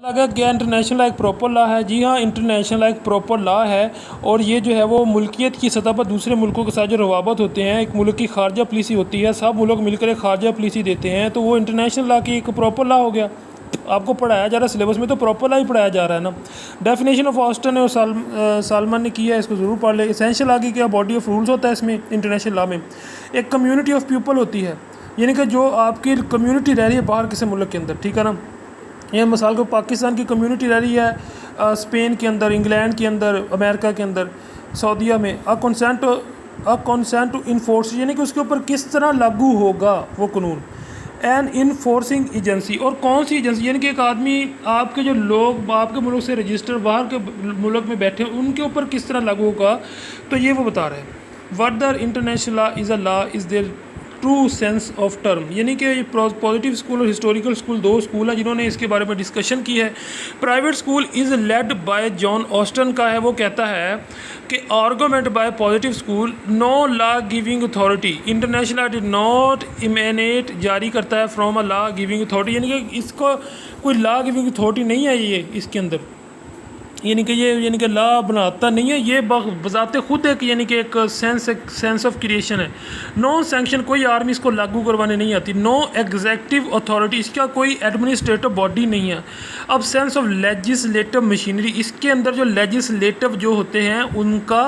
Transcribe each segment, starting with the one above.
लगा क्या international law एक प्रॉपर लॉ है? जी हाँ, इंटरनेशनल लॉ एक प्रॉपर लॉ है और ये जो है वो मुल्कियत की सतह पर दूसरे मुल्कों के साथ जो रवाबत होते हैं, एक मुल्क की खारजा पॉलिसी होती है, सब मुल्क मिलकर एक खारजा पॉलिसी देते हैं, तो वो इंटरनेशनल लॉ की एक प्रॉपर लॉ हो गया। आपको पढ़ाया जा रहा है सिलेबस में, तो प्रॉपर लॉ ही पढ़ाया जा रहा है ना। डेफिनेशन ऑफ ऑस्टन और सालमन ने किया है, इसको ज़रूर पढ़ ले। एसेंशियल लॉ की क्या बॉडी ऑफ रूल्स होता है इसमें इंटरनेशनल लॉ में। एक कम्युनिटी ऑफ पीपल होती है, यानी कि जो आपकी कम्युनिटी रह रही है बाहर किसी मुल्क के अंदर, ठीक है ना। ये मिसाल को पाकिस्तान की कम्युनिटी रह रही है स्पेन के अंदर, इंग्लैंड के अंदर, अमेरिका के अंदर, सऊदीया में। अ कॉन्सेंट टू इन्फोर्स, यानी कि उसके ऊपर किस तरह लागू होगा वो कानून। एन इन्फोर्सिंग एजेंसी, और कौन सी एजेंसी, यानी कि एक आदमी, आपके जो लोग आपके मुल्क से रजिस्टर बाहर के मुल्क में बैठे हैं उनके ऊपर किस तरह लागू होगा, तो ये वो बता रहे हैं। Whether international law is a law is their true sense of term, यानी कि पॉजिटिव स्कूल और हिस्टोरिकल स्कूल दो स्कूल हैं जिन्होंने इसके बारे में डिस्कशन की है। Private school is led by John Austin का है, वो कहता है कि argument by positive school no law giving authority, international did not emanate, जारी करता है from a law giving authority, यानी कि इसको कोई लॉ गिविंग अथॉरिटी नहीं है ये इसके अंदर, यानी कि लॉ बनाता नहीं है ये, बजाते खुद एक यानी कि एक सेंस ऑफ क्रिएशन है। नो सैंक्शन, कोई आर्मी इसको लागू करवाने नहीं आती। नो एग्जेक्टिव अथॉरिटी, इसका कोई एडमिनिस्ट्रेटिव बॉडी नहीं है। अब सेंस ऑफ लेजिस्लेटिव मशीनरी, इसके अंदर जो लेजिस्लेटिव जो होते हैं उनका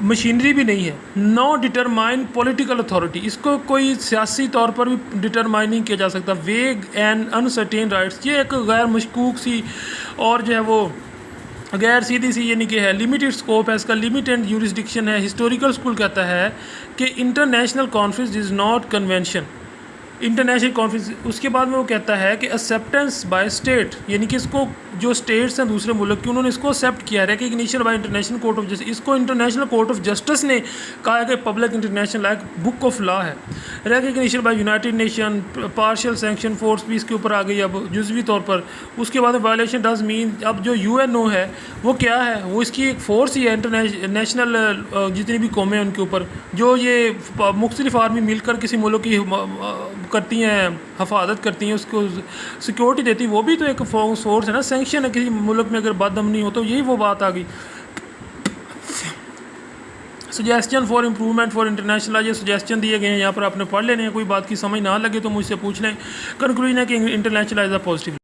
मशीनरी भी नहीं है। नो डिटरमाइन पॉलिटिकल अथॉरिटी, इसको कोई सियासी तौर पर भी डिटरमाइन नहीं किया जा सकता। वेग एंड अनसर्टेन राइट्स, ये एक गैर मशकूक सी और जो है वो गैर सीधी सी यानी कि है। लिमिटेड स्कोप है इसका, लिमिटेड यूरिसडिक्शन है। हिस्टोरिकल स्कूल कहता है कि international conference is not convention, international conference. उसके बाद में वो कहता है कि एक्सेप्टेंस बाय स्टेट, यानी कि इसको जो स्टेट्स हैं दूसरे मुल्क की उन्होंने इसको एक्सेप्ट किया है। Recognition by International Court of Justice, इसको इंटरनेशनल कोर्ट ऑफ जस्टिस ने कहा है कि public international law book of law है। Recognition by United Nation, partial sanction, force भी इसके ऊपर आ गई अब जुज़वी तौर पर। उसके बाद वायलेशन डज मीन, अब जो UNO है वो क्या है, वो इसकी एक फोर्स ही है इंटरनेशनल, जितनी भी कौमें हैं उनके ऊपर, जो ये मुख्तलिफ आर्मी मिलकर किसी मुल्क की करती हैं, हिफाजत करती हैं, उसको सिक्योरिटी देती है, वो भी तो एक फोर्स है ना। सैंक्शन है किसी मुल्क में अगर बदअमनी हो, तो यही वो बात आ गई। सजेस्चन फॉर इम्प्रूवमेंट फॉर इंटरनेशनल, ये सजेस्चन दिए गए हैं, यहाँ पर आपने पढ़ लेने हैं। कोई बात की समझ ना लगे तो मुझसे पूछ लें। कंक्लूजन है कि इंटरनेशनल इज़ अ पॉजिटिव।